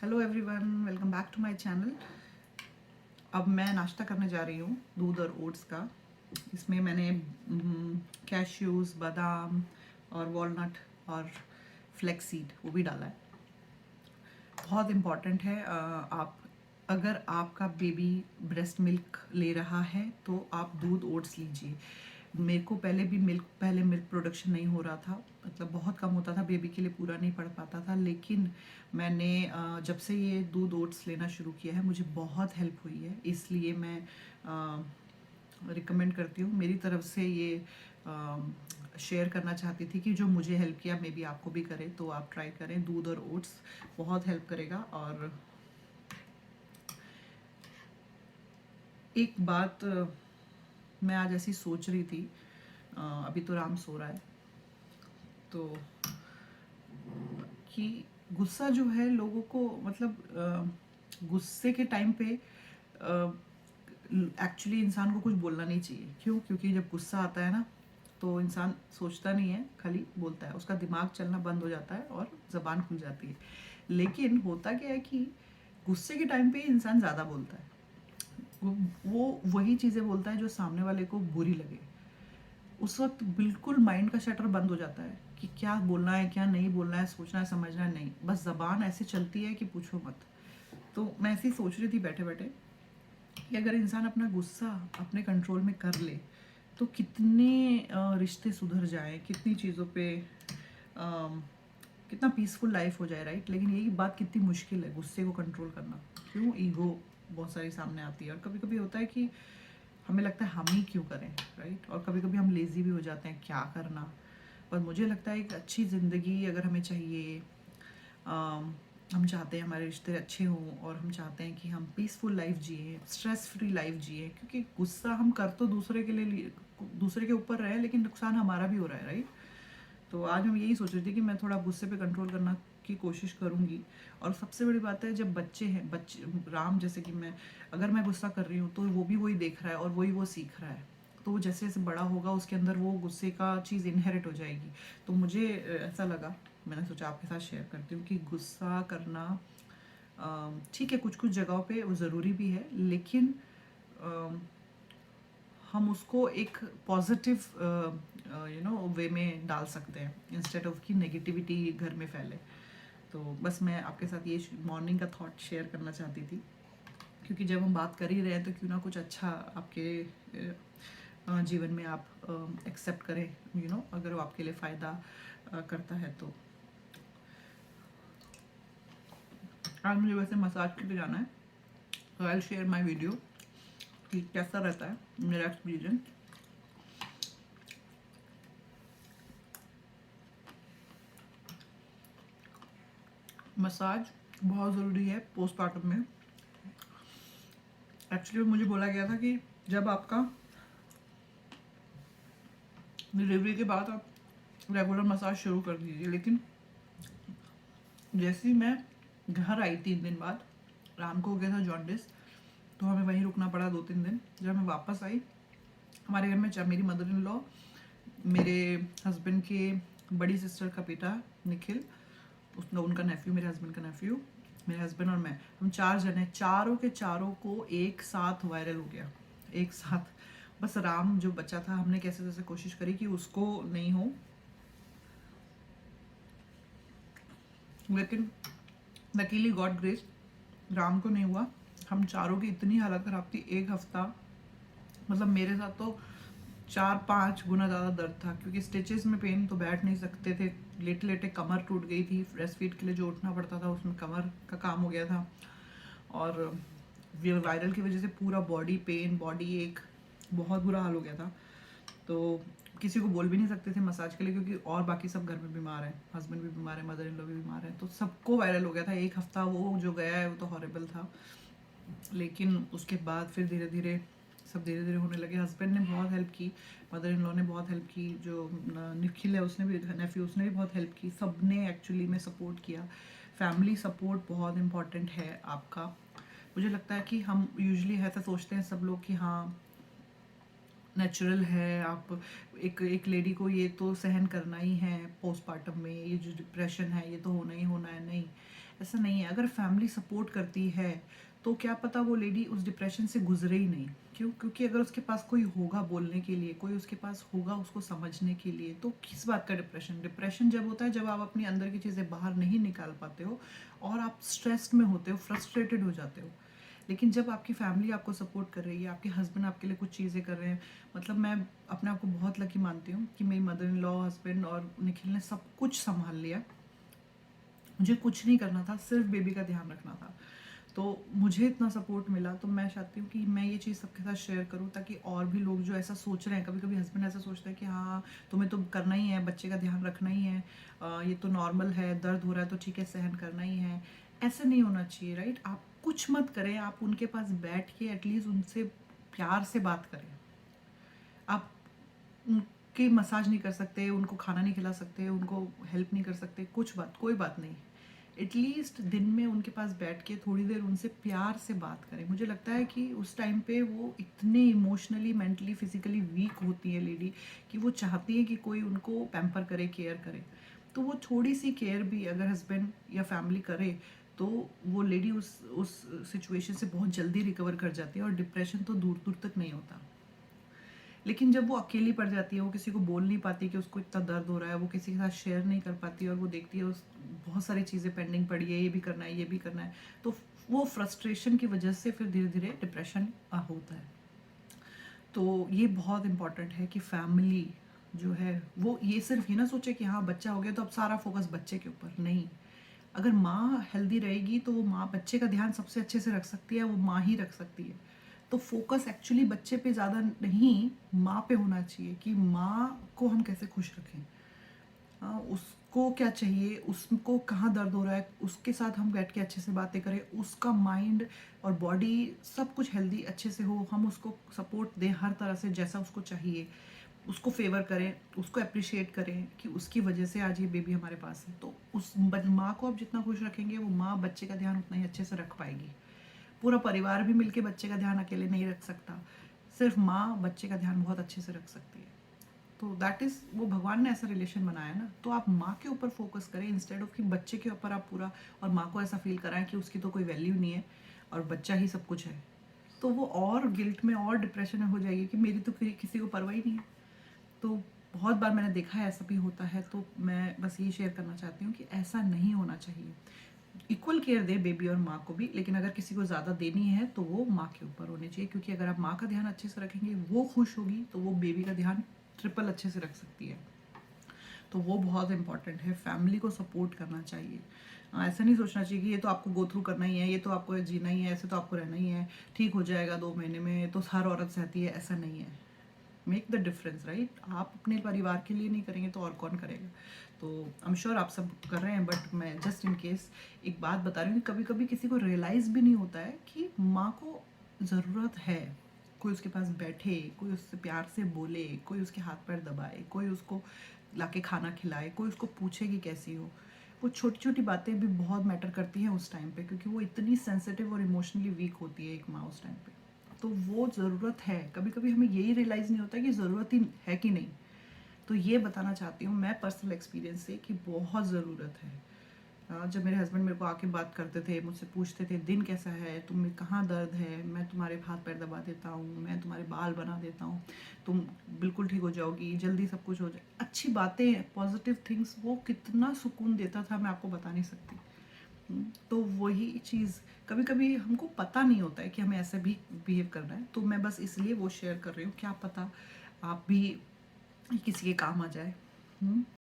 Hello everyone, welcome back to my channel. अब मैं नाश्ता करने जा रही हूँ दूध और ओट्स का। इसमें मैंने कैश्यूज़, बादाम और वॉलनट और फ्लेक्सीड वो भी डाला है। बहुत इम्पॉर्टेंट है। आप अगर आपका बेबी ब्रेस्ट मिल्क ले रहा है तो आप दूध ओट्स लीजिए। मेरे को पहले मिल्क प्रोडक्शन नहीं हो रहा था, मतलब बहुत कम होता था, बेबी के लिए पूरा नहीं पड़ पाता था। लेकिन मैंने जब से ये दूध ओट्स लेना शुरू किया है मुझे बहुत हेल्प हुई है, इसलिए मैं रिकमेंड करती हूँ। मेरी तरफ से ये शेयर करना चाहती थी कि जो मुझे हेल्प किया मे बी आपको भी करे, तो आप ट्राई करें। दूध और ओट्स बहुत हेल्प करेगा। और एक बात मैं आज ऐसी सोच रही थी, अभी तो राम सो रहा है, तो कि गुस्सा जो है लोगों को, मतलब गुस्से के टाइम पे एक्चुअली इंसान को कुछ बोलना नहीं चाहिए। क्यों? क्योंकि जब गुस्सा आता है ना तो इंसान सोचता नहीं है, खाली बोलता है, उसका दिमाग चलना बंद हो जाता है और ज़बान खुल जाती है। लेकिन होता क्या है कि गुस्से के टाइम पे इंसान ज़्यादा बोलता है। वो वही चीज़ें बोलता है जो सामने वाले को बुरी लगे। उस वक्त बिल्कुल माइंड का शटर बंद हो जाता है कि क्या बोलना है, क्या नहीं बोलना है, सोचना है, समझना है, नहीं, बस ज़बान ऐसे चलती है कि पूछो मत। तो मैं ऐसे ही सोच रही थी बैठे बैठे कि अगर इंसान अपना गुस्सा अपने कंट्रोल में कर ले तो कितने रिश्ते सुधर जाएं, कितनी चीज़ों पे कितना पीसफुल लाइफ हो जाए, राइट। लेकिन यही बात कितनी मुश्किल है, गुस्से को कंट्रोल करना। क्यों? ईगो बहुत सारी सामने आती है, और कभी कभी होता है कि हमें लगता है हम ही क्यों करें, राइट। और कभी कभी हम लेज़ी भी हो जाते हैं, क्या करना। पर मुझे लगता है एक अच्छी ज़िंदगी अगर हमें चाहिए, हम चाहते हैं हमारे रिश्ते अच्छे हों और हम चाहते हैं कि हम पीसफुल लाइफ जिए, स्ट्रेस फ्री लाइफ जिए, क्योंकि गुस्सा हम कर तो दूसरे के लिए, दूसरे के ऊपर रहे, लेकिन नुकसान हमारा भी हो रहा है, राइट। तो आज हम यही सोच रही थी कि मैं थोड़ा गुस्से पे कंट्रोल करना की कोशिश करूँगी। और सबसे बड़ी बात है, जब बच्चे हैं, बच्चे राम जैसे कि मैं, अगर मैं गुस्सा कर रही हूँ तो वो भी वही देख रहा है और वही वो सीख रहा है। तो वो जैसे जैसे बड़ा होगा उसके अंदर वो गुस्से का चीज़ इनहेरिट हो जाएगी। तो मुझे ऐसा लगा, मैंने सोचा आपके साथ शेयर करती हूँ कि गुस्सा करना ठीक है, कुछ कुछ जगहों पे वो ज़रूरी भी है, लेकिन हम उसको एक पॉजिटिव वे में डाल सकते हैं, इंस्टेड ऑफ कि नेगेटिविटी घर में फैले। तो बस मैं आपके साथ ये मॉर्निंग का थॉट शेयर करना चाहती थी, क्योंकि जब हम बात कर ही रहे हैं तो क्यों ना कुछ अच्छा आपके जीवन में आप एक्सेप्ट करें, अगर वो आपके लिए फ़ायदा करता है तो। आज मुझे वैसे मसाज के लिए जाना है, तो I will share my video कि कैसा रहता है मेरा एक्सपीरियंस। मसाज बहुत ज़रूरी है पोस्टमार्टम में। एक्चुअली मुझे बोला गया था कि जब आपका डिलीवरी के बाद आप रेगुलर मसाज शुरू कर दीजिए, लेकिन जैसे ही मैं घर आई 3 दिन बाद, राम को हो गया था जॉन्डिस, तो हमें वहीं रुकना पड़ा 2-3 दिन। जब मैं वापस आई, हमारे घर में मेरी मदर इन लॉ, मेरे हस्बैंड के बड़ी सिस्टर का बेटा निखिल, उसका उनका नेफ्यू, मेरे हस्बैंड का नेफ्यू, मेरे हस्बैंड और मैं, हम 4 जने, चारों के चारों को एक साथ वायरल हो गया, एक साथ। बस राम जो बच्चा था, हमने कैसे कैसे कोशिश करी कि उसको नहीं हो, लेकिन लकीली गॉड ग्रेस, राम को नहीं हुआ। हम चारों की इतनी हालत खराब थी, एक हफ्ता, मतलब मेरे साथ तो 4-5 गुना ज़्यादा दर्द था, क्योंकि स्टिचेस में पेन, तो बैठ नहीं सकते थे, लेटे लेटे कमर टूट गई थी, ब्रेस्ट फीड के लिए जो उठना पड़ता था उसमें कमर का काम हो गया था। और वायरल की वजह से पूरा बॉडी पेन, बॉडी एक, बहुत बुरा हाल हो गया था। तो किसी को बोल भी नहीं सकते थे मसाज के लिए, क्योंकि और बाकी सब घर में बीमार हैं, हस्बैंड भी बीमार है, मदर इन लॉ भी बीमार है, तो सबको वायरल हो गया था। एक हफ्ता वो जो गया है वो तो हॉरेबल था। लेकिन उसके बाद फिर धीरे धीरे सब धीरे धीरे होने लगे। हस्बैंड ने बहुत हेल्प की, मदर इन लॉ ने बहुत हेल्प की, जो निखिल है उसने भी, नेफ्यू, उसने भी बहुत हेल्प की, सब ने एक्चुअली में सपोर्ट किया। फैमिली सपोर्ट बहुत इम्पॉर्टेंट है आपका। मुझे लगता है कि हम यूजुअली ऐसा सोचते हैं सब लोग कि हाँ नेचुरल है, आप एक लेडी को ये तो सहन करना ही है पोस्टमार्टम में, ये जो डिप्रेशन है ये तो होना ही होना है। नहीं, ऐसा नहीं है। अगर फैमिली सपोर्ट करती है तो क्या पता वो लेडी उस डिप्रेशन से गुजरे ही नहीं। क्यों? क्योंकि अगर उसके पास कोई होगा बोलने के लिए, कोई उसके पास होगा उसको समझने के लिए, तो किस बात का डिप्रेशन? डिप्रेशन जब होता है जब आप अपनी अंदर की चीज़ें बाहर नहीं निकाल पाते हो और आप स्ट्रेस्ड में होते हो, फ्रस्ट्रेटेड हो जाते हो। लेकिन जब आपकी फैमिली आपको सपोर्ट कर रही है, आपके हस्बैंड आपके लिए कुछ चीज़ें कर रहे हैं, मतलब मैं अपने आप को बहुत लकी मानती हूँ कि मेरी मदर इन लॉ, हस्बैंड और निखिल ने सब कुछ संभाल लिया। मुझे कुछ नहीं करना था, सिर्फ बेबी का ध्यान रखना था। तो मुझे इतना सपोर्ट मिला, तो मैं चाहती हूँ कि मैं ये चीज़ सबके साथ शेयर करूँ ताकि और भी लोग जो ऐसा सोच रहे हैं, कभी कभी हस्बैंड ऐसा सोचता है कि हाँ तुम्हें तो करना ही है, बच्चे का ध्यान रखना ही है, ये तो नॉर्मल है, दर्द हो रहा है तो ठीक है सहन करना ही है। ऐसा नहीं होना चाहिए, राइट? आप कुछ मत करें, आप उनके पास बैठ के एटलीस्ट उनसे प्यार से बात करें। आप उनकी मसाज नहीं कर सकते, उनको खाना नहीं खिला सकते, उनको हेल्प नहीं कर सकते, कुछ बात कोई बात नहीं। एटलीस्ट दिन में उनके पास बैठ के थोड़ी देर उनसे प्यार से बात करें। मुझे लगता है कि उस टाइम पे वो इतने इमोशनली, मेंटली, फिजिकली वीक होती है लेडी कि वो चाहती है कि कोई उनको पैम्पर करे, केयर करे। तो वो थोड़ी सी केयर भी अगर हस्बैंड या फैमिली करे तो वो लेडी उस सिचुएशन से बहुत जल्दी रिकवर कर जाती है और डिप्रेशन तो दूर दूर तक नहीं होता। लेकिन जब वो अकेली पड़ जाती है, वो किसी को बोल नहीं पाती कि उसको इतना दर्द हो रहा है, वो किसी के साथ शेयर नहीं कर पाती और वो देखती है उस बहुत सारी चीज़ें पेंडिंग पड़ी है, ये भी करना है, ये भी करना है, तो वो फ्रस्ट्रेशन की वजह से फिर धीरे धीरे डिप्रेशन होता है। तो ये बहुत इंपॉर्टेंट है कि फैमिली जो है वो ये सिर्फ ये ना सोचे कि हाँ बच्चा हो गया तो अब सारा फोकस बच्चे के ऊपर। नहीं, अगर माँ हेल्दी रहेगी तो वो माँ बच्चे का ध्यान सबसे अच्छे से रख सकती है, वो माँ ही रख सकती है। तो फोकस एक्चुअली बच्चे पे ज़्यादा नहीं, माँ पे होना चाहिए कि माँ को हम कैसे खुश रखें। उसको क्या चाहिए, उसको कहाँ दर्द हो रहा है, उसके साथ हम बैठ के अच्छे से बातें करें, उसका माइंड और बॉडी सब कुछ हेल्दी अच्छे से हो, हम उसको सपोर्ट दें हर तरह से जैसा उसको चाहिए, उसको फेवर करें, उसको अप्रिशिएट करें कि उसकी वजह से आज ये बेबी हमारे पास है। तो उस माँ को आप जितना खुश रखेंगे वो माँ बच्चे का ध्यान उतना ही अच्छे से रख पाएगी। पूरा परिवार भी मिलके बच्चे का ध्यान अकेले नहीं रख सकता, सिर्फ माँ बच्चे का ध्यान बहुत अच्छे से रख सकती है। तो दैट इज़, वो भगवान ने ऐसा रिलेशन बनाया ना, तो आप माँ के ऊपर फोकस करें इंस्टेड ऑफ कि बच्चे के ऊपर आप पूरा, और माँ को ऐसा फील कराएं कि उसकी तो कोई वैल्यू नहीं है और बच्चा ही सब कुछ है। तो वो और गिल्ट में और डिप्रेशन में हो जाएगी कि मेरी तो किसी को परवाह ही नहीं है। तो बहुत बार मैंने देखा है ऐसा भी होता है। तो मैं बस ये शेयर करना चाहती हूँ कि ऐसा नहीं होना चाहिए। इक्वल केयर दे बेबी और माँ को भी, लेकिन अगर किसी को ज़्यादा देनी है तो वो माँ के ऊपर होनी चाहिए, क्योंकि अगर आप माँ का ध्यान अच्छे से रखेंगे, वो खुश होगी, तो वो बेबी का ध्यान ट्रिपल अच्छे से रख सकती है। तो वो बहुत इंपॉर्टेंट है, फैमिली को सपोर्ट करना चाहिए। ऐसा नहीं सोचना चाहिए कि ये तो आपको गो थ्रू करना ही है, ये तो आपको जीना ही है, ऐसे तो आपको रहना ही है, ठीक हो जाएगा 2 महीने में, तो हर औरत सहती है, ऐसा नहीं है। Make the difference, right? आप अपने परिवार के लिए नहीं करेंगे तो और कौन करेगा? तो आई एम श्योर आप सब कर रहे हैं, बट मैं जस्ट इन केस एक बात बता रही हूँ कि कभी कभी किसी को रियलाइज़ भी नहीं होता है कि माँ को ज़रूरत है कोई उसके पास बैठे, कोई उससे प्यार से बोले, कोई उसके हाथ पैर दबाए, कोई उसको लाके खाना खिलाए, कोई उसको पूछे कि कैसी हो। वो छोटी छोटी बातें भी बहुत मैटर करती हैं उस टाइम पे, क्योंकि वो इतनी सेंसिटिव और इमोशनली वीक होती है एक माँ उस टाइम पे। तो वो ज़रूरत है, कभी कभी हमें यही रियलाइज़ नहीं होता कि ज़रूरत ही है कि नहीं। तो ये बताना चाहती हूँ मैं पर्सनल एक्सपीरियंस से कि बहुत ज़रूरत है। जब मेरे हस्बैंड मेरे को आके बात करते थे, मुझसे पूछते थे दिन कैसा है, तुम्हें कहाँ दर्द है, मैं तुम्हारे हाथ पैर दबा देता हूँ, मैं तुम्हारे बाल बना देता हूँ, तुम बिल्कुल ठीक हो जाओगी, जल्दी सब कुछ हो जाए, अच्छी बातें, पॉजिटिव थिंग्स, वो कितना सुकून देता था मैं आपको बता नहीं सकती। तो वही चीज़ कभी कभी हमको पता नहीं होता है कि हमें ऐसे भी बिहेव करना है। तो मैं बस इसलिए वो शेयर कर रही हूँ, क्या पता आप भी किसी के काम आ जाए।